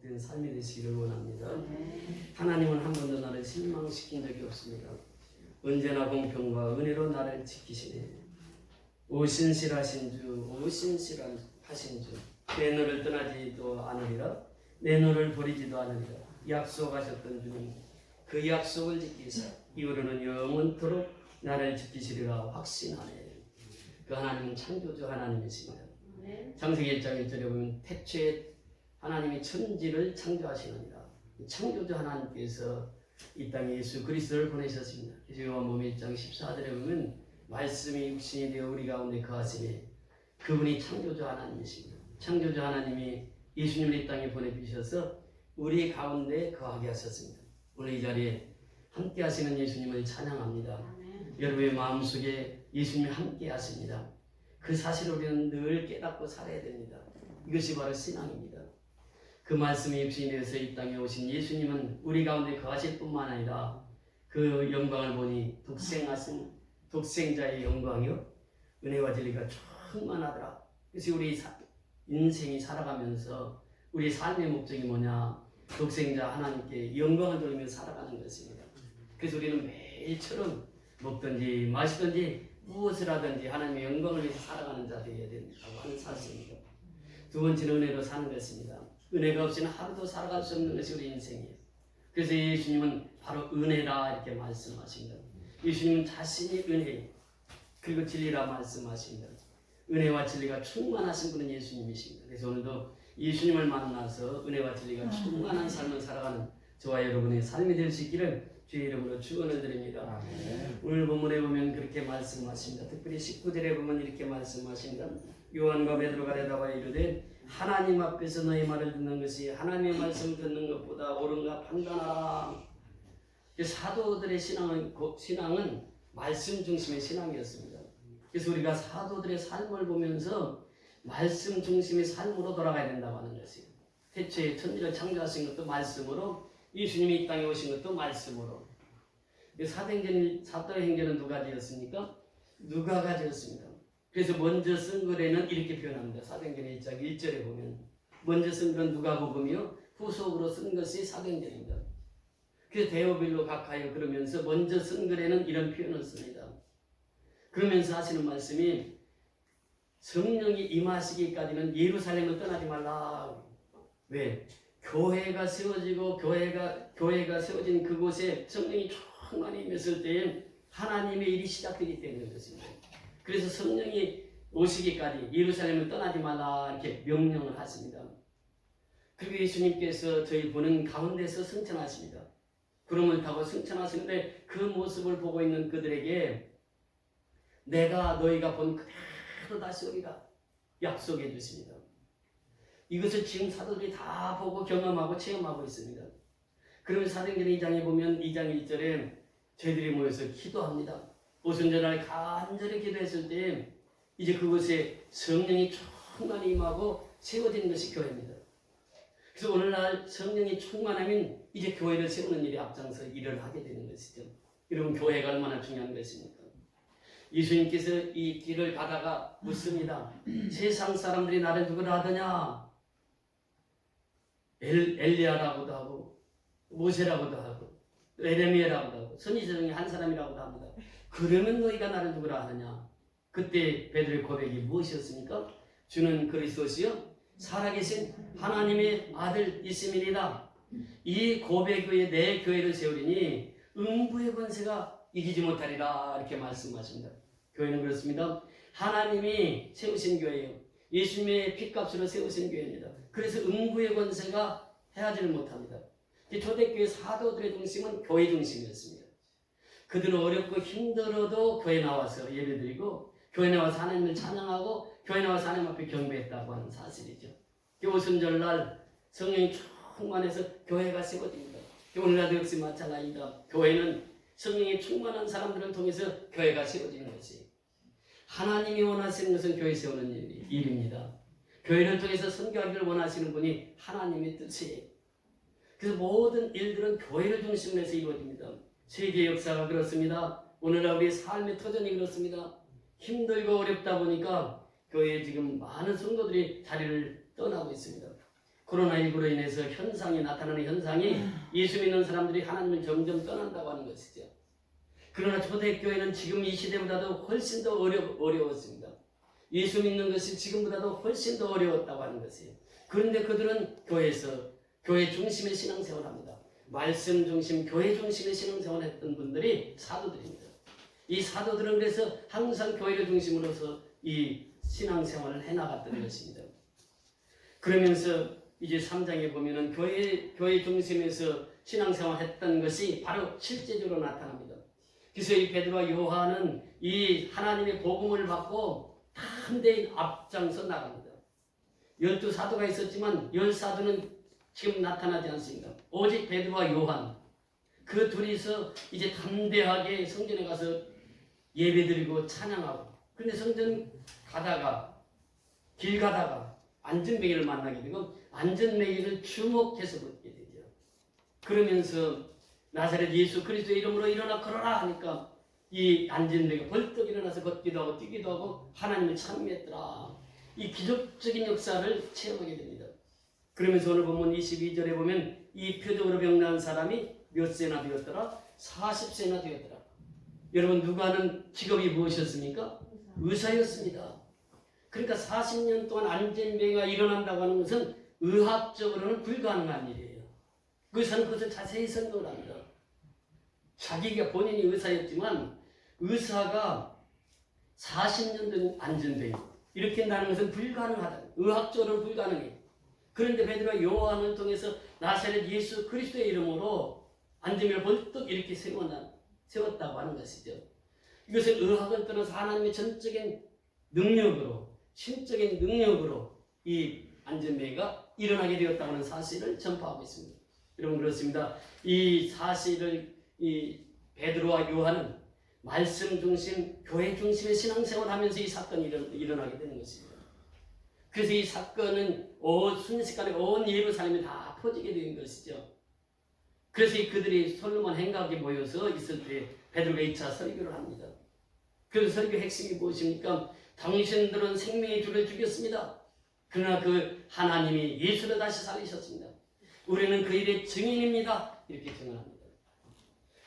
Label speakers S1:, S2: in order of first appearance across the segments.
S1: 복된 삶이 되시기를 원합니다. 하나님은 한 번도 나를 실망시킨 적이 없습니다. 언제나 공평과 은혜로 나를 지키시네. 오신실하신 주, 오신실하신 주, 내 너를 떠나지도 않으리라, 내 너를 버리지도 않으리라. 약속하셨던 주님, 그 약속을 지키사 이후로는 영원토록 나를 지키시리라 확신하네. 그 하나님은 창조주 하나님이십니다. 창세기 1장 1절에 보면 태초에 하나님이 천지를 창조하시느니라. 창조주 하나님께서 이 땅에 예수 그리스도를 보내셨습니다. 요한복음 1장 14절에 보면 말씀이 육신이 되어 우리 가운데 거하시니 그분이 창조주 하나님이십니다. 창조주 하나님이 예수님을 이 땅에 보내주셔서 우리 가운데 거하게 하셨습니다. 오늘 이 자리에 함께 하시는 예수님을 찬양합니다. 여러분의 마음속에 예수님이 함께 하십니다. 그 사실을 우리는 늘 깨닫고 살아야 됩니다. 이것이 바로 신앙입니다. 그 말씀이 육신이 되어서 이 땅에 오신 예수님은 우리 가운데 거하실 뿐만 아니라 그 영광을 보니 독생자의 영광이요 은혜와 진리가 충만하더라. 그래서 우리 인생이 살아가면서 우리 삶의 목적이 뭐냐? 독생자 하나님께 영광을 돌리며 살아가는 것입니다. 그래서 우리는 매일처럼 먹든지 마시든지 무엇을 하든지 하나님의 영광을 위해서 살아가는 자 되어야 된다고 하는 사실입니다. 두 번째는 은혜로 사는 것입니다. 은혜가 없이는 하루도 살아갈 수 없는 것이 우리 인생이에요. 그래서 예수님은 바로 은혜라 이렇게 말씀하십니다. 예수님은 자신이 은혜 그리고 진리라 말씀하십니다. 은혜와 진리가 충만하신 분은 예수님이십니다. 그래서 오늘도 예수님을 만나서 은혜와 진리가 충만한 삶을 살아가는 저와 여러분의 삶이 될 수 있기를 주의 이름으로 축원을 드립니다. 오늘 본문에 보면 그렇게 말씀하십니다. 특별히 19절에 보면 이렇게 말씀하십니다. 요한과 베드로가 대답하여 이르되 하나님 앞에서 너희 말을 듣는 것이 하나님의 말씀을 듣는 것보다 옳은가 판단하라. 사도들의 신앙은 말씀 중심의 신앙이었습니다. 그래서 우리가 사도들의 삶을 보면서 말씀 중심의 삶으로 돌아가야 된다고 하는 것이에요. 태초에 천지를 창조하신 것도 말씀으로, 예수님이 이 땅에 오신 것도 말씀으로. 사도행전은 누가 지었습니까? 누가가 지었습니다. 그래서 먼저 쓴 글에는 이렇게 표현합니다. 사도행전 1장 1절에 보면 먼저 쓴 글은 누가복음이요 후속으로 쓴 것이 사도행전입니다. 그래서 데오빌로 각하여 그러면서 먼저 쓴 글에는 이런 표현을 씁니다. 그러면서 하시는 말씀이 성령이 임하시기까지는 예루살렘을 떠나지 말라. 왜? 교회가 세워지고 교회가 세워진 그곳에 성령이 충만히 임했을 때에 하나님의 일이 시작되기 때문에 그렇습니다. 그래서 성령이 오시기까지 예루살렘을 떠나지 말라 이렇게 명령을 하십니다. 그리고 예수님께서 저희 보는 가운데서 승천하십니다. 구름을 타고 승천하시는데 그 모습을 보고 있는 그들에게 내가 너희가 본 그대로 다시 오리라 약속해 주십니다. 이것을 지금 사도들이 다 보고 경험하고 체험하고 있습니다. 그러면 사도행전 2장에 보면 2장 1절에 저희들이 모여서 기도합니다. 오순절날 간절히 기도했을 때 이제 그곳에 성령이 충만히 임하고 세워지는 것이 교회입니다. 그래서 오늘날 성령이 충만하면 이제 교회를 세우는 일에 앞장서 일을 하게 되는 것이죠. 여러분 교회가 얼마나 중요한 것입니까? 예수님께서 이 길을 가다가 묻습니다. 세상 사람들이 나를 누구라 하더냐? 엘리야라고도 하고 모세라고도 하고 에레미야라고도 하고 선지자 중에 한 사람이라고도 합니다. 그러면 너희가 나를 누구라 하느냐? 그때 베드로의 고백이 무엇이었습니까? 주는 그리스도시요 살아계신 하나님의 아들이심이니라. 이 고백 위에 내 교회를 세우리니 음부의 권세가 이기지 못하리라 이렇게 말씀하십니다. 교회는 그렇습니다. 하나님이 세우신 교회예요. 예수님의 핏값으로 세우신 교회입니다. 그래서 음부의 권세가 해하지를 못합니다. 초대교회 사도들의 중심은 교회 중심이었습니다. 그들은 어렵고 힘들어도 교회 나와서 예배드리고 교회 나와서 하나님을 찬양하고 교회 나와서 하나님 앞에 경배했다고 하는 사실이죠. 오순절날 성령이 충만해서 교회가 세워집니다. 오늘날도 역시 마찬가지입니다. 교회는 성령이 충만한 사람들을 통해서 교회가 세워지는 것이 하나님이 원하시는 것은 교회 세우는 일입니다. 교회를 통해서 선교하기를 원하시는 분이 하나님의 뜻이에요. 그래서 모든 일들은 교회를 중심으로 해서 이루어집니다. 세계 역사가 그렇습니다. 오늘날 우리의 삶의 터전이 그렇습니다. 힘들고 어렵다 보니까 교회에 지금 많은 성도들이 자리를 떠나고 있습니다. 코로나19로 인해서 나타나는 현상이 예수 믿는 사람들이 하나님을 점점 떠난다고 하는 것이죠. 그러나 초대교회는 지금 이 시대보다도 훨씬 더 어려웠습니다. 예수 믿는 것이 지금보다도 훨씬 더 어려웠다고 하는 것이에요. 그런데 그들은 교회 중심의 신앙생활을 합니다. 말씀 중심, 교회 중심의 신앙생활을 했던 분들이 사도들입니다. 이 사도들은 그래서 항상 교회를 중심으로서 이 신앙생활을 해나갔던 것입니다. 그러면서 이제 3장에 보면은 교회 중심에서 신앙생활 했던 것이 바로 실제적으로 나타납니다. 그래서 이 베드로와 요한은 이 하나님의 복음을 받고 담대히 앞장서 나갑니다. 12사도가 있었지만 10사도는 지금 나타나지 않습니다. 오직 베드로와 요한 그 둘이서 이제 담대하게 성전에 가서 예배드리고 찬양하고, 그런데 성전 가다가 길 가다가 안전뱅이를 만나게 되고 안전뱅이를 주목해서 걷게 되죠. 그러면서 나사렛 예수 그리스도의 이름으로 일어나 걸어라 하니까 이 안전뱅이가 벌떡 일어나서 걷기도 하고 뛰기도 하고 하나님을 찬미했더라. 이 기적적인 역사를 체험하게 됩니다. 그러면서 오늘 본문 22절에 보면 이 표적으로 병난 사람이 몇 세나 되었더라? 40세나 되었더라. 여러분 누가 하는 직업이 무엇이었습니까? 의사였습니다. 그러니까 40년 동안 안전뱅이가 일어난다고 하는 것은 의학적으로는 불가능한 일이에요. 의사는 그것을 자세히 설명을 합니다. 자기가 본인이 의사였지만 의사가 40년 된 안전뱅이 이렇게 한다는 것은 불가능하다. 의학적으로는 불가능해. 그런데 베드로와 요한을 통해서 나사렛 예수 그리스도의 이름으로 안전뱅이를 벌떡 이렇게 세웠다고 하는 것이죠. 이것은 의학을 떠나서 하나님의 전적인 능력으로, 신적인 능력으로 이 안전뱅이가 일어나게 되었다고 하는 사실을 전파하고 있습니다. 여러분 그렇습니다. 이 사실을 이 베드로와 요한은 말씀 중심, 교회 중심의 신앙생활을 하면서 이 사건이 일어나게 되는 것입니다. 그래서 이 사건은 순식간에 온 예루살렘에 다 퍼지게 된 것이죠. 그래서 그들이 솔로몬 행각에 모여서 있을 때 베드로가 2차 설교를 합니다. 그 설교 핵심이 무엇입니까? 당신들은 생명의 주를 죽였습니다. 그러나 그 하나님이 예수를 다시 살리셨습니다. 우리는 그 일의 증인입니다. 이렇게 증언합니다.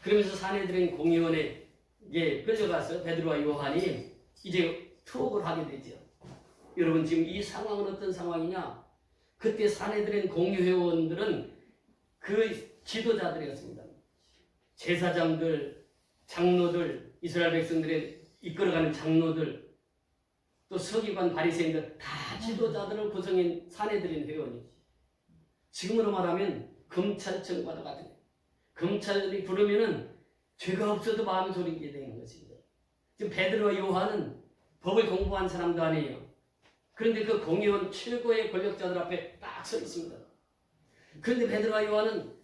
S1: 그러면서 사내들은 공의원에 끌려가서 베드로와 요한이 이제 투옥을 하게 되죠. 여러분 지금 이 상황은 어떤 상황이냐? 그때 사내들은 공의회원들은 그 지도자들이었습니다. 제사장들, 장로들, 이스라엘 백성들의 이끌어가는 장로들, 또 서기관 바리새인들 다 지도자들을 구성한 사내들인 회원이. 지금으로 말하면 검찰청과도 같은 거예요. 검찰들이 부르면은 죄가 없어도 마음이 졸이게 되는 것입니다. 지금 베드로와 요한은 법을 공부한 사람도 아니에요. 그런데 그 공의원 최고의 권력자들 앞에 딱 서 있습니다. 그런데 베드로와 요한은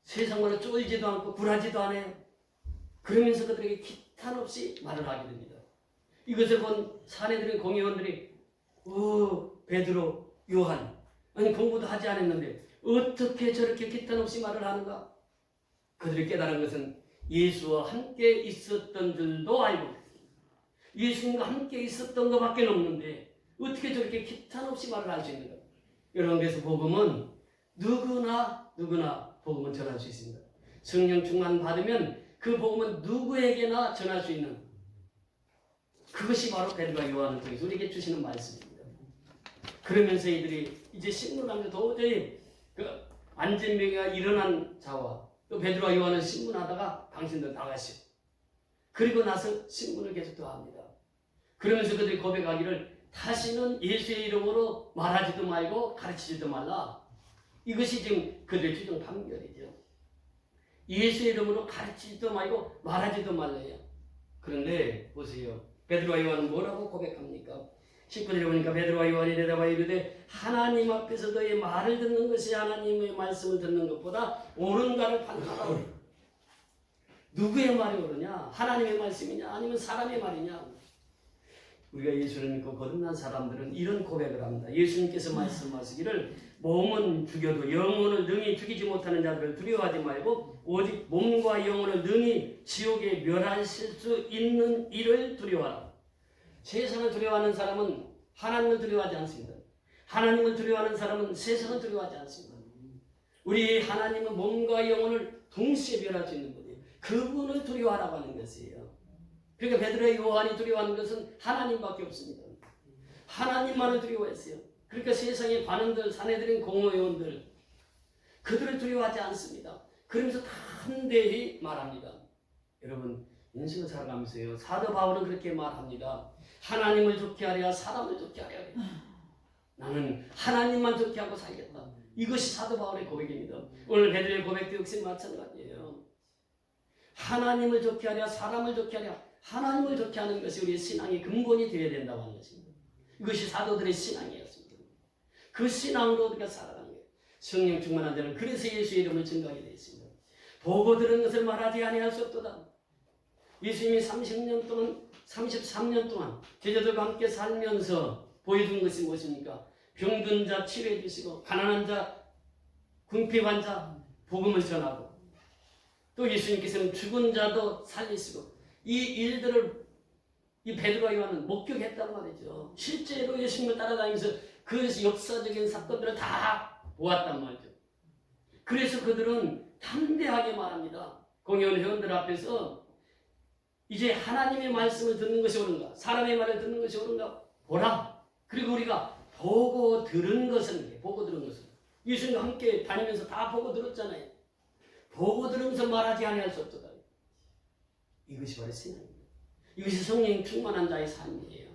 S1: 세상으로 쫄지도 않고 굴하지도 않아요. 그러면서 그들에게 기탄 없이 말을 하게 됩니다. 이것을 본 사내들인 공의원들이 베드로, 요한 아니 공부도 하지 않았는데 어떻게 저렇게 기탄 없이 말을 하는가? 그들이 깨달은 것은 예수와 함께 있었던 줄도 알고 예수님과 함께 있었던 것밖에 없는데 어떻게 저렇게 기탄 없이 말을 할 수 있는가? 여러분 그래서 복음은 누구나 복음은 전할 수 있습니다. 성령 충만 받으면 그 복음은 누구에게나 전할 수 있는 그것이 바로 베드로와 요한을 통해서 우리에게 주시는 말씀입니다. 그러면서 이들이 이제 신문하면서 도저히 그 안전뱅이가 일어난 자와 또 베드로와 요한은 신문하다가 당신들 나가시오. 그리고 나서 신문을 계속 더 합니다. 그러면서 그들이 고백하기를 다시는 예수의 이름으로 말하지도 말고 가르치지도 말라. 이것이 지금 그들의 최종 판결이죠. 예수의 이름으로 가르치지도 말고 말하지도 말래요. 그런데 보세요. 베드로와 요한은 뭐라고 고백합니까? 19절에 보니까 베드로와 요한이 대답하여 이르되 하나님 앞에서 너의 말을 듣는 것이 하나님의 말씀을 듣는 것보다 옳은가를 판단하라. 누구의 말이 옳으냐? 하나님의 말씀이냐? 아니면 사람의 말이냐? 우리가 예수를 믿고 거듭난 사람들은 이런 고백을 합니다. 예수님께서 말씀하시기를 몸은 죽여도 영혼을 능히 죽이지 못하는 자들을 두려워하지 말고 오직 몸과 영혼을 능히 지옥에 멸하실 수 있는 이를 두려워하라. 세상을 두려워하는 사람은 하나님을 두려워하지 않습니다. 하나님을 두려워하는 사람은 세상을 두려워하지 않습니다. 우리 하나님은 몸과 영혼을 동시에 멸할 수 있는 분이에요. 그분을 두려워하라고 하는 것이에요. 그러니까 베드로와 요한이 두려워하는 것은 하나님밖에 없습니다. 하나님만을 두려워했어요. 그러니까 세상의 관원들, 사내들인 공회원들, 그들을 두려워하지 않습니다. 그러면서 담대히 말합니다. 여러분, 인생을 살아가면서요, 사도 바울은 그렇게 말합니다. 하나님을 좋게 하랴 사람을 좋게 하랴. 나는 하나님만 좋게 하고 살겠다. 이것이 사도 바울의 고백입니다. 오늘 베드로의 고백도 역시 마찬가지예요. 하나님을 좋게 하랴 사람을 좋게 하랴. 하나님을 좋게 하는 것이 우리의 신앙의 근본이 되어야 된다고 하는 것입니다. 이것이 사도들의 신앙이었습니다. 그 신앙으로 우리가 살아가는 거예요. 성령 충만한 자는 그래서 예수의 이름을 증거하게 되어 있습니다. 보고 들은 것을 말하지 아니할 수 없도다. 예수님이 33년 동안 제자들과 함께 살면서 보여준 것이 무엇입니까? 병든 자 치료해 주시고 가난한 자 궁핍한 자 복음을 전하고 또 예수님께서는 죽은 자도 살리시고 이 일들을 이 베드로와 요한은 목격했단 말이죠. 실제로 예수님을 따라다니면서 그 역사적인 사건들을 다 보았단 말이죠. 그래서 그들은 담대하게 말합니다. 공연 회원들 앞에서 이제 하나님의 말씀을 듣는 것이 옳은가 사람의 말을 듣는 것이 옳은가 보라. 그리고 우리가 보고 들은 것은 예수님과 함께 다니면서 다 보고 들었잖아요. 보고 들으면서 말하지 아니할 수 없도다. 이것이 바로 신앙입니다. 이것이 성령 충만한 자의 삶이에요.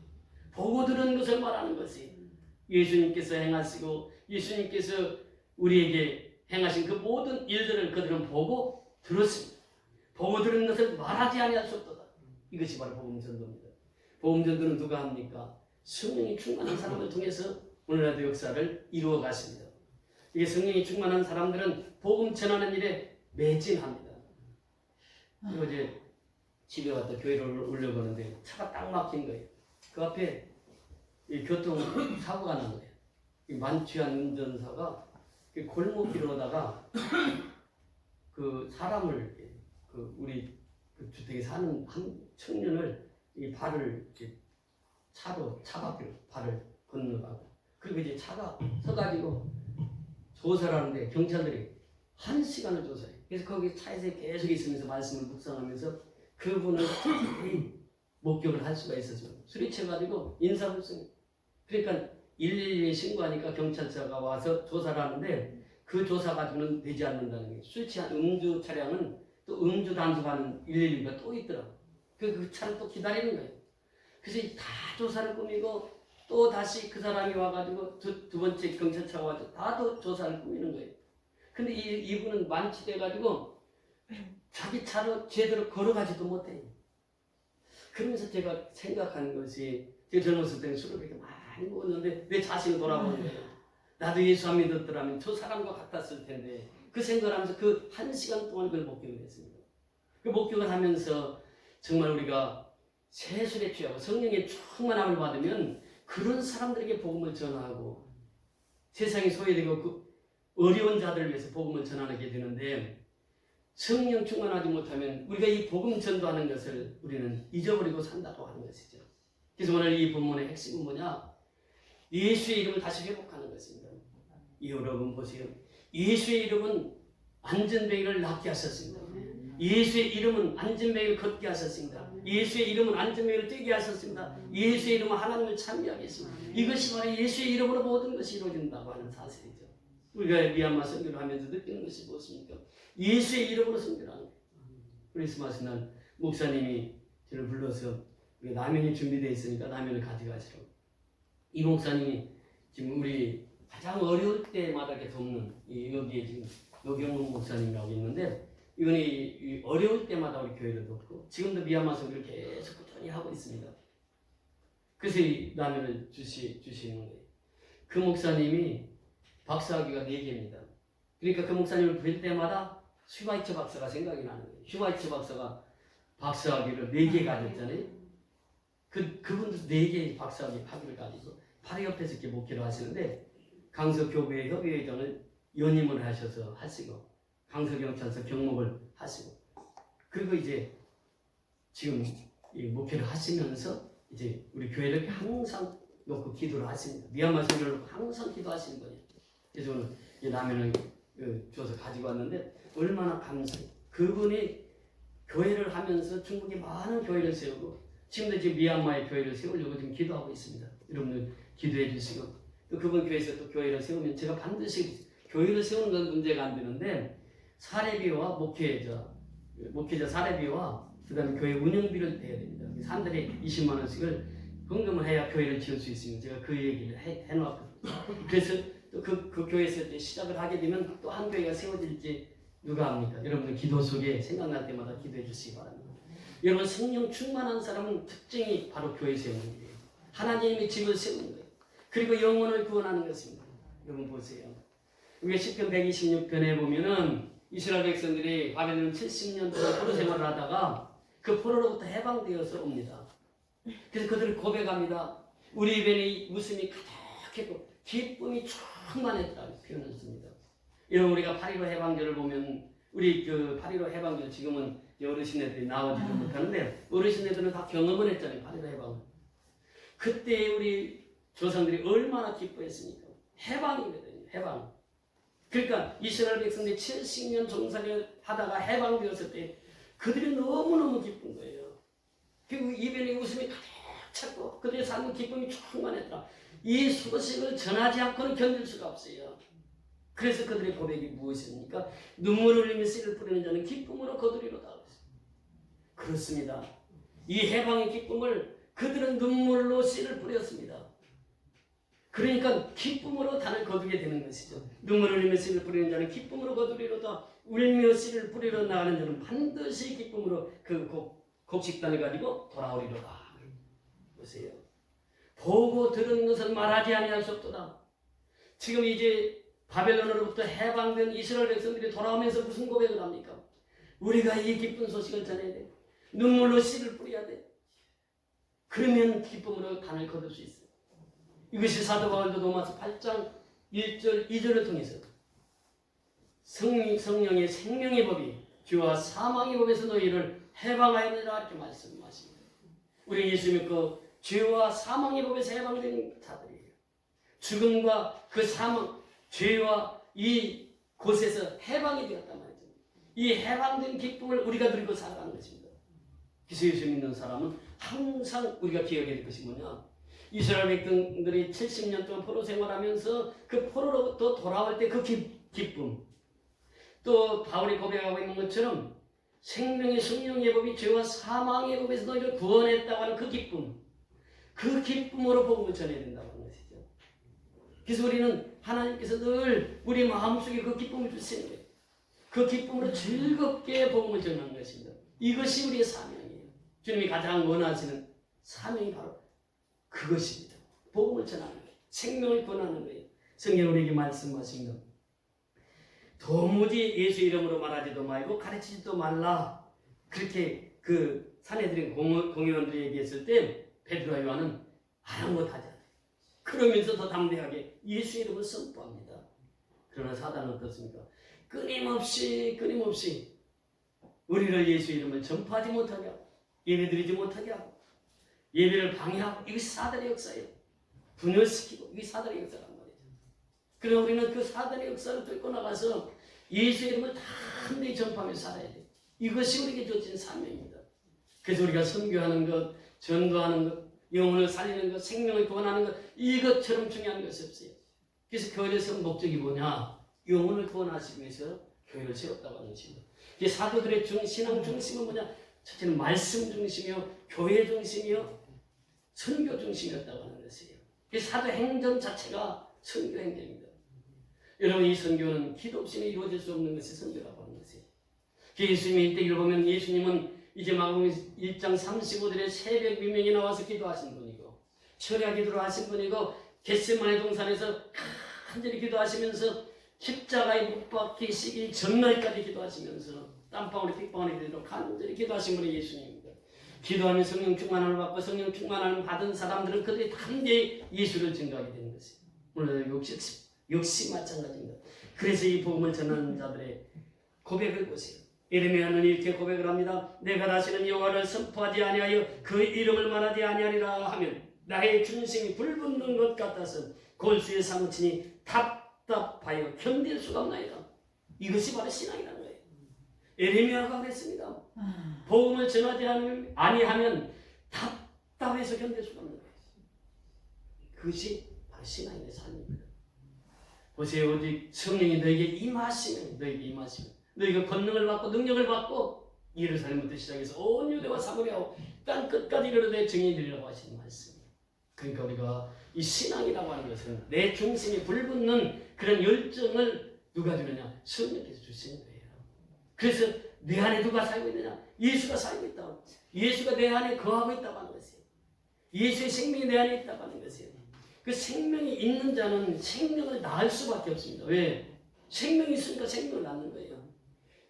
S1: 보고 들은 것을 말하는 것이 예수님께서 행하시고 예수님께서 우리에게 행하신 그 모든 일들을 그들은 보고 들었습니다. 보고 들은 것을 말하지 아니할 수 없도다. 이것이 바로 복음전도입니다. 복음전도는 누가 합니까? 성령이 충만한 사람을 통해서 오늘날도 역사를 이루어 갔습니다. 이게 성령이 충만한 사람들은 복음 전하는 일에 매진합니다. 그리고 이제 집에 왔다 교회를 오려고 하는데 차가 딱 막힌 거예요. 그 앞에 이 교통 사고가 난 거예요. 이 만취한 운전사가 골목길로다가 그 사람을 그 우리 그 주택에 사는 한 청년을 이 발을 이렇게 차 밖으로 발을 건너가고 그리고 이제 차가 서가지고 조사를 하는데 경찰들이 1시간을 조사해요. 그래서 거기 차에서 계속 있으면서 말씀을 묵상하면서 그분을 목격을 할 수가 있었죠. 술이 취해가지고 인사불성. 그러니까 112에 신고하니까 경찰차가 와서 조사를 하는데 그 조사 가지고는 되지 않는다는 거예요. 술 취한 음주 차량은 또 음주 단속하는 112가 또 있더라고요. 그 차를 또 기다리는 거예요. 그래서 다 조사를 꾸미고 또 다시 그 사람이 와가지고 두 번째 경찰차가 와서 다 또 조사를 꾸미는 거예요. 근데 이분은 만취돼가지고 자기 차로 제대로 걸어가지도 못해요. 그러면서 제가 생각하는 것이 제가 젊었을 때는 술을 그렇게 많이 먹었는데 내 자신을 돌아보는 거예요. 나도 예수 안 믿었더라면 저 사람과 같았을 텐데 그 생각을 하면서 그 1시간 동안 그걸 목격을 했습니다. 그 목격을 하면서 정말 우리가 세술에 취하고 성령의 충만함을 받으면 그런 사람들에게 복음을 전하고 세상에 소외되고 그 어려운 자들을 위해서 복음을 전하게 되는데 성령 충만하지 못하면 우리가 이 복음 전도하는 것을 우리는 잊어버리고 산다고 하는 것이죠. 그래서 오늘 이 본문의 핵심은 뭐냐? 예수의 이름을 다시 회복하는 것입니다. 여러분 보세요. 예수의 이름은 안전뱅이를 낫게 하셨습니다. 예수의 이름은 안전뱅이를 걷게 하셨습니다. 예수의 이름은 안전뱅이를 뛰게 하셨습니다. 예수의 이름은 하나님을 찬미하게 했습니다. 이것이 바로 예수의 이름으로 모든 것이 이루어진다고 하는 사실이죠. 우리가 미얀마 선교를 하면서 느끼는 것이 무엇입니까? 예수의 이름으로 선교를 하는 거예요. 크리스마스 날 목사님이 저를 불러서 라면이 준비되어 있으니까 라면을 가져가시라고. 이 목사님이 지금 우리 가장 어려울 때마다 이렇게 돕는 여기에 지금 노경문 목사님이라고 있는데 이분이 어려울 때마다 우리 교회를 돕고 지금도 미얀마 선교를 계속 꾸준히 하고 있습니다. 그래서 이 라면을 주시는 거예요. 그 목사님이 박사학위가 4개입니다. 그러니까 그 목사님을 뵐 때마다 슈바이처 박사가 생각이 나는 거예요. 슈바이처 박사가 박사학위를 4개 가졌잖아요. 그분도 4개의 박사학위를 가지고 바로 옆에서 이렇게 목회를 하시는데 강서교회 협의회장을 연임을 하셔서 하시고 강서경찰서 경목을 하시고 그리고 이제 지금 이 목회를 하시면서 이제 우리 교회를 항상 놓고 기도를 하십니다. 미얀마 선교를 놓고 항상 기도하시는 거예요. 그래서 오늘 이 라면을 줘서 가지고 왔는데 얼마나 감사해요. 그분이 교회를 하면서 중국에 많은 교회를 세우고 지금도 지금 미얀마의 교회를 세우려고 지금 기도하고 있습니다. 여러분들 기도해 주시고 또 그분 교회에서 또 교회를 세우면 제가 반드시 교회를 세우는 건 문제가 안 되는데 사례비와 목회자 사례비와 그 다음에 교회 운영비를 내야 됩니다. 사람들이 20만 원씩을 헌금을 해야 교회를 지을 수 있으면 제가 그 얘기를 해놓았거든요. 그래서 또 그 교회에서 이제 시작을 하게 되면 또 한 교회가 세워질지 누가 합니까? 여러분들 기도 속에 생각날 때마다 기도해 주시기 바랍니다. 여러분 성령 충만한 사람은 특징이 바로 교회 세우는 거예요. 하나님의 집을 세우는 거예요. 그리고 영혼을 구원하는 것입니다. 여러분 보세요. 우리가 시편 126편에 보면은 이스라엘 백성들이 바벨론 70년 동안 포로 생활을 하다가 그 포로로부터 해방되어서 옵니다. 그래서 그들을 고백합니다. 우리 입에는 웃음이 가득했고 기쁨이 충만했다고 표현을 씁니다. 이런 우리가 8.15 해방절을 보면 우리 그 8.15 해방절 지금은 어르신애들이 나오지도 못하는데 어르신애들은 다 경험을 했잖아요. 8.15 해방을. 그때 우리 조상들이 얼마나 기뻐했습니까? 해방이거든요. 해방. 그러니까 이스라엘 백성들이 70년 종살이를 하다가 해방되었을 때 그들이 너무너무 기쁜 거예요. 그리고 입에는 웃음이 가득 찼고 그들의 삶은 기쁨이 충만했다. 이 소식을 전하지 않고는 견딜 수가 없어요. 그래서 그들의 고백이 무엇입니까? 눈물을 흘리며 씨를 뿌리는 자는 기쁨으로 거두리로다. 그렇습니다. 이 해방의 기쁨을 그들은 눈물로 씨를 뿌렸습니다. 그러니까 기쁨으로 단을 거두게 되는 것이죠. 눈물을 흘리며 씨를 뿌리는 자는 기쁨으로 거두리로다. 울며 씨를 뿌리러 나가는 자는 반드시 기쁨으로 그 곡식단을 가지고 돌아오리로다. 보세요. 보고 들은 것은 말하지 아니할 수 없도다. 지금 이제 바벨론으로부터 해방된 이스라엘 백성들이 돌아오면서 무슨 고백을 합니까? 우리가 이 기쁜 소식을 전해야 돼. 눈물로 씨를 뿌려야 돼. 그러면 기쁨으로 단을 거둘 수 있어요. 이것이 사도 바울도 로마서 8장 1절 2절을 통해서 성령의 생명의 법이 죄와 사망의 법에서 너희를 해방하였느라 이렇게 말씀하십니다. 우리 예수 믿고 죄와 사망의 법에서 해방된 자들이에요. 죽음과 그 사망, 죄와 이 곳에서 해방이 되었단 말이죠. 이 해방된 기쁨을 우리가 누리고 살아가는 것입니다. 그래서 예수 믿는 사람은 항상 우리가 기억해야 될 것이 뭐냐? 이스라엘 백성들이 70년 동안 포로 생활하면서 그 포로로부터 돌아올 때 그 기쁨, 또 바울이 고백하고 있는 것처럼 생명의 성령의 법이 죄와 사망의 법에서 너희를 구원했다고 하는 그 기쁨, 그 기쁨으로 복음을 전해야 된다고 하는 것이죠. 그래서 우리는 하나님께서 늘 우리 마음속에 그 기쁨을 주시는 거예요. 그 기쁨으로 즐겁게 복음을 전하는 것입니다. 이것이 우리의 사명이에요. 주님이 가장 원하시는 사명이 바로 그것입니다. 복음을 전하는 거예요. 생명을 권하는 거예요. 성경 우리에게 말씀하십니다. 도무지 예수 이름으로 말하지도 말고 가르치지도 말라. 그렇게 그 사내들인 공회원들이 얘기했을 때 베드로와 요한은 아랑곳하지 않아요. 그러면서 더 담대하게 예수 이름을 선포합니다. 그러나 사단은 어떻습니까? 끊임없이 우리를 예수 이름을 전파하지 못하게 하고 예배드리지 못하게 하고 예배를 방해하고 이것이 사단의 역사예요. 분열시키고 이게 사단의 역사란 말이죠. 그래서 우리는 그 사단의 역사를 뚫고 나가서 예수 이름을 담대히 전파하며 살아야 돼요. 이것이 우리에게 주어진 사명입니다. 그래서 우리가 선교하는 것, 전도하는 것, 영혼을 살리는 것, 생명을 구원하는 것, 이것처럼 중요한 것이 없어요. 그래서 교회를 세운 목적이 뭐냐? 영혼을 구원하시기 위해서 교회를 세웠다고 하는 것입니다. 사도들의 신앙 중심은 뭐냐? 첫째는 말씀 중심이요, 교회 중심이요, 선교 중심이었다고 하는 것이에요. 사도 행전 자체가 선교 행전입니다. 여러분, 이 선교는 기도 없이는 이루어질 수 없는 것이 선교라고 하는 것이에요. 예수님의 일대기를 보면 예수님은 이제 마가복음 1장 35절에 새벽 미명이 나와서 기도하신 분이고 철야 기도를 하신 분이고 겟세마네 동산에서 간절히 기도하시면서 십자가에 못 박히시기 전날까지 기도하시면서 땀방울이 픽방울이 되도록 간절히 기도하신 분이 예수님입니다. 기도하면 성령 충만함을 받고 성령 충만함을 받은 사람들은 그들이 담대히 예수를 증거하게 되는 것이에요. 물론 역시 마찬가지입니다. 그래서 이 복음을 전하는 자들의 고백을 보세요. 예레미야는 이렇게 고백을 합니다. 내가 다시는 여호와를 선포하지 아니하여 그 이름을 말하지 아니하리라 하면 나의 중심이 불붙는 것 같아서 골수에 사무치니 답답하여 견딜 수가 없나이다. 이것이 바로 신앙이라는 거예요. 에레미야가 그랬습니다. 복음을 전하지 아니하면 답답해서 견딜 수가 없는 거예요. 그것이 바로 신앙인의 삶입니다. 보세요. 오직 성령이 너에게 임하시면 너희가 권능을 받고 능력을 받고 예루살렘부터 시작해서 온 유대와 사마리아와 땅 끝까지 이르러내 증인이라고 하시는 말씀이에요. 그러니까 우리가 이 신앙이라고 하는 것은 내 중심이 불붙는 그런 열정을 누가 주느냐? 성령께서 주시는 거예요. 그래서 내 안에 누가 살고 있느냐? 예수가 살고 있다고. 예수가 내 안에 거하고 있다고 하는 것이에요. 예수의 생명이 내 안에 있다고 하는 것이에요. 그 생명이 있는 자는 생명을 낳을 수밖에 없습니다. 왜? 생명이 있으니까 생명을 낳는 거예요.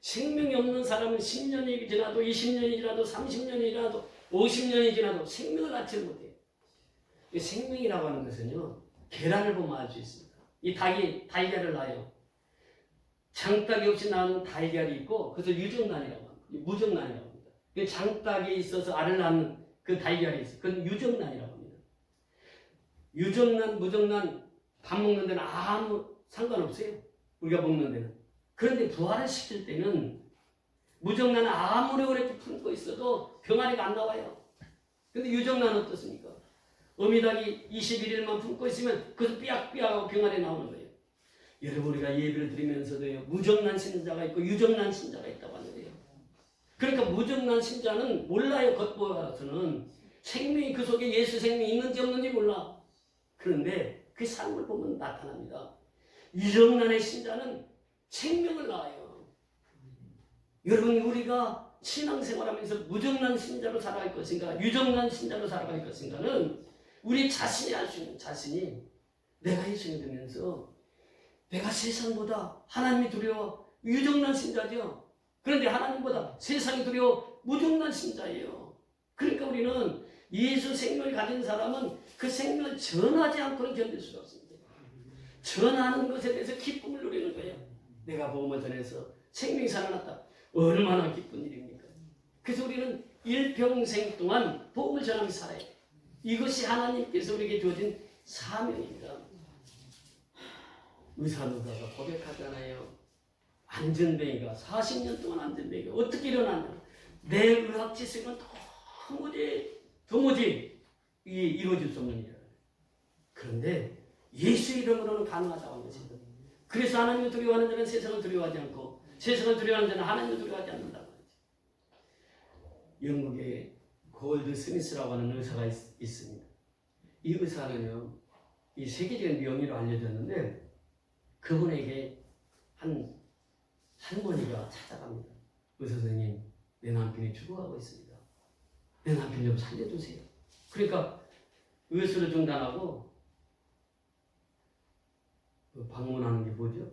S1: 생명이 없는 사람은 10년이 지나도 20년이 지나도 30년이 지나도 50년이 지나도 생명을 낳지 못해요. 이 생명이라고 하는 것은요, 계란을 보면 알 수 있습니다. 이 닭이 달걀을 낳아요. 장딱이 없이 낳는 달걀이 있고, 그래서 유정란이라고 합니다. 무정란이라고 합니다. 장딱이 있어서 알을 낳는 그 달걀이 있어요. 그건 유정란이라고 합니다. 유정란, 무정란 밥 먹는 데는 아무 상관없어요. 우리가 먹는 데는. 그런데 부활을 시킬 때는 무정란은 아무리 오래 품고 있어도 병아리가 안 나와요. 근데 유정란은 어떻습니까? 어미닭이 21일만 품고 있으면 그것도 삐약삐약하고 병아리 나오는 거예요. 여러분, 우리가 예배를 드리면서도요, 무정란 신자가 있고 유정란 신자가 있다고 하는 거예요. 그러니까 무정란 신자는 몰라요. 겉보아서는 생명이 그 속에 예수 생명이 있는지 없는지 몰라. 그런데 그 삶을 보면 나타납니다. 유정란의 신자는 생명을 낳아요. 여러분, 우리가 신앙생활하면서 무정란 신자로 살아갈 것인가 유정란 신자로 살아갈 것인가는 우리 자신이 알 수 있는, 자신이 내가 예수님 되면서 내가 세상보다 하나님이 두려워 유정란 신자죠. 그런데 하나님보다 세상이 두려워 무정란 신자예요. 그러니까 우리는 예수 생명을 가진 사람은 그 생명을 전하지 않고는 견딜 수가 없습니다. 전하는 것에 대해서 기쁨을 누리는 거예요. 내가 복음을 전해서 생명이 살아났다. 얼마나 기쁜 일입니까? 그래서 우리는 일평생 동안 복음을 전하면서 살아야 돼요. 이것이 하나님께서 우리에게 주어진 사명입니다. 의사 누가가 고백하잖아요. 안전뱅이가 40년 동안 안전뱅이가 어떻게 일어났냐? 내 의학 지식은 도무지 이루어질 수 없는 일이라. 그런데 예수 이름으로는 가능하다고 하는 것입니다. 그래서 하나님을 두려워하는 자는 세상을 두려워하지 않고 세상을 두려워하는 자는 하나님을 두려워하지 않는다고 하죠. 영국에 골드 스미스라고 하는 의사가 있습니다. 이 의사는요, 이 세계적인 명의로 알려졌는데 그분에게 한 할머니가 찾아갑니다. 의사 선생님, 내 남편이 죽어가고 있습니다. 내 남편 좀 살려주세요. 그러니까 의술을 중단하고 방문하는 게 뭐죠?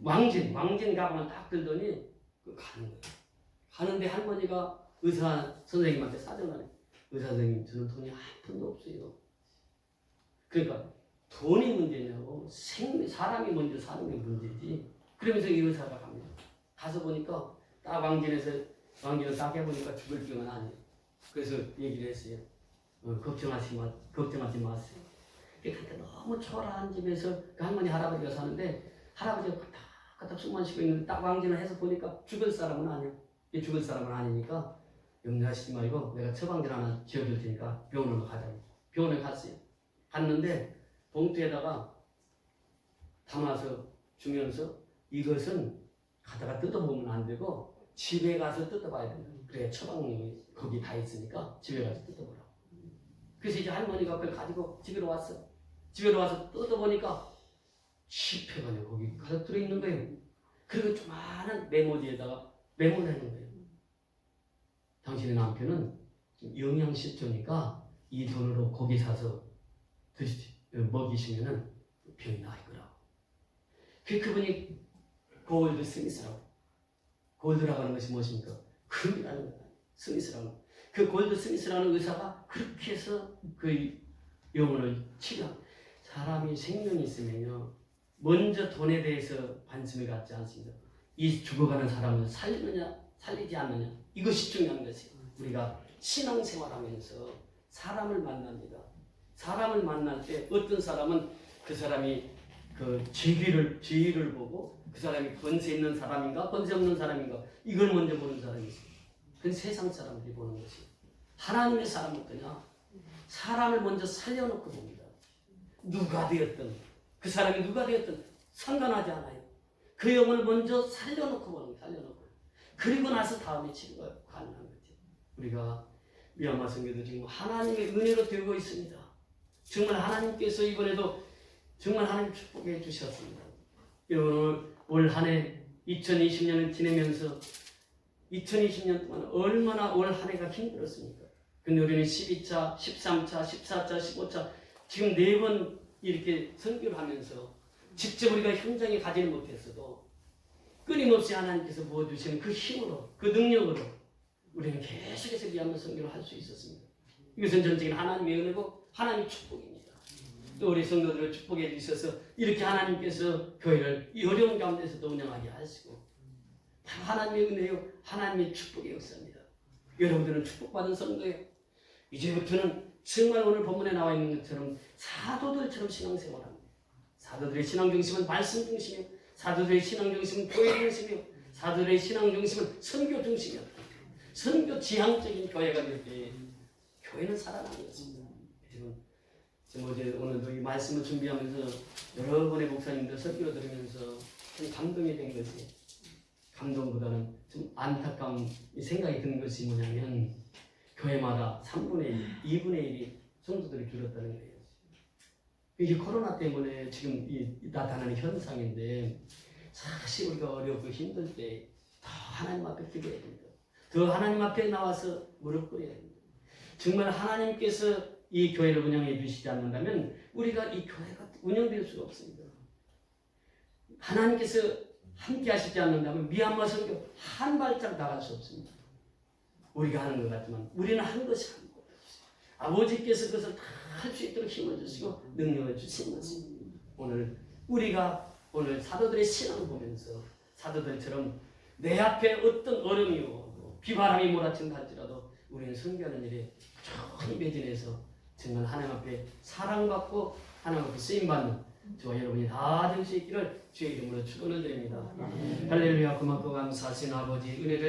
S1: 왕진 가방을 딱 들더니 가는 거예요. 가는데 할머니가 의사 선생님한테 사정을 해요. 의사 선생님, 저는 돈이 한 푼도 없어요. 그러니까 돈이 문제냐고, 사람이 먼저 사는 게 문제지. 그러면서 이 의사가 갑니다. 가서 보니까 딱 왕진을 딱 해보니까 죽을 병은 아니에요. 그래서 얘기를 했어요. 걱정하지 마세요. 그때 너무 초라한 집에서 그 할머니 할아버지가 사는데 할아버지가 까딱 숨만 쉬고 있는데 딱 왕진을 해서 보니까 죽을 사람은 아니에요. 죽을 사람은 아니니까 염려하시지 말고 내가 처방전 하나 지어줄 테니까 병원으로 가자고. 병원에 갔어요. 갔는데 봉투에다가 담아서 주면서 이것은 가다가 뜯어보면 안 되고 집에 가서 뜯어봐야 된다. 그래, 처방용이 거기 다 있으니까 집에 가서 뜯어보라고. 그래서 이제 할머니가 그걸 가지고 집에로 왔어. 집에로 와서 뜯어보니까 10회가 거기 가득 들어있는 거예요. 그리고 조그마한 메모지에다가 메모를 해놓은 거예요. 당신의 남편은 영양실조니까 이 돈으로 고기 사서 먹이시면은 병이 나을 거라고. 그분이 골드 스미스라고. 골드라고 하는 것이 무엇입니까? 금이라는 거예요. 스미스라고. 그 골드 스미스라는 의사가 그렇게 해서 그 영혼을 치료합니다. 사람이 생명이 있으면요, 먼저 돈에 대해서 관심을 갖지 않습니다. 이 죽어가는 사람을 살리느냐 살리지 않느냐, 이것이 중요한 것이에요. 우리가 신앙생활하면서 사람을 만납니다. 사람을 만날 때 어떤 사람은 그 사람이 그 지위를 보고 그 사람이 권세 있는 사람인가 권세 없는 사람인가 이걸 먼저 보는 사람이 있어요. 그건 세상 사람들이 보는 것이. 하나님의 사람은 어떠냐? 사람을 먼저 살려놓고 봅니다. 누가 되었든 그 사람이 누가 되었든 상관하지 않아요. 그 영혼을 먼저 살려놓고 보는 거예요. 살려놓고. 그리고 나서 다음에 치료가 가능한 거죠. 우리가 미얀마 선교도 지금 하나님의 은혜로 되고 있습니다. 정말 하나님께서 이번에도 정말 하나님 축복해 주셨습니다. 여러분 올 한 해 2020년을 지내면서 2020년 동안 얼마나 올 한 해가 힘들었습니까? 근데 우리는 12차, 13차, 14차, 15차 지금 4번 이렇게 선교를 하면서 직접 우리가 현장에 가지는 못했어도 끊임없이 하나님께서 부어주시는 그 힘으로 그 능력으로 우리는 계속해서 미얀마 선교를 할 수 있었습니다. 이것은 전적인 하나님의 은혜고 하나님의 축복입니다. 또 우리 성도들을 축복해 주셔서 이렇게 하나님께서 교회를 이 어려운 가운데서도 운영하게 하시고 하나님의 은혜요 하나님의 축복의 역사입니다. 여러분들은 축복받은 성도예요. 이제부터는 정말 오늘 본문에 나와 있는 것처럼 사도들처럼 신앙생활합니다. 사도들의 신앙 중심은 말씀 중심이요 사도들의 신앙 중심은 교회 중심이요 사도들의 신앙 중심은 선교 중심이요 선교 지향적인 교회가 될 때 교회는 살아나는 것입니다. 지금 어제 오늘도 이 말씀을 준비하면서 여러 번의 목사님들 설교를 들으면서 좀 감동이 된 것이 감동보다는 좀 안타까운 생각이 드는 것이 뭐냐면 교회마다 3분의 1, 2분의 1이 성도들이 줄었다는 거예요. 이게 코로나 때문에 지금 나타나는 현상인데 사실 우리가 어렵고 힘들 때 더 하나님 앞에 기도해야 됩니다. 더 하나님 앞에 나와서 무릎 꿇어야 됩니다. 정말 하나님께서 이 교회를 운영해 주시지 않는다면 우리가 이 교회가 운영될 수가 없습니다. 하나님께서 함께 하시지 않는다면 미얀마 선교 한 발짝 나갈 수 없습니다. 우리가 하는 것 같지만 우리는 한 것이 아니고 아버지께서 그것을 다 할 수 있도록 힘을 주시고 능력을 주시는 것입니다. 우리가 오늘 사도들의 신앙을 보면서 사도들처럼 내 앞에 어떤 어려움이 오고 비바람이 몰아친다 할지라도 우리는 선교하는 일에 천히 매진해서 정말 하나님 앞에 사랑받고 하나님 앞에 쓰임받는 저와 여러분이 다 될 수 있기를 주의 이름으로 축원을 드립니다. 할렐루야. 고맙고 감사하신 아버지 은혜를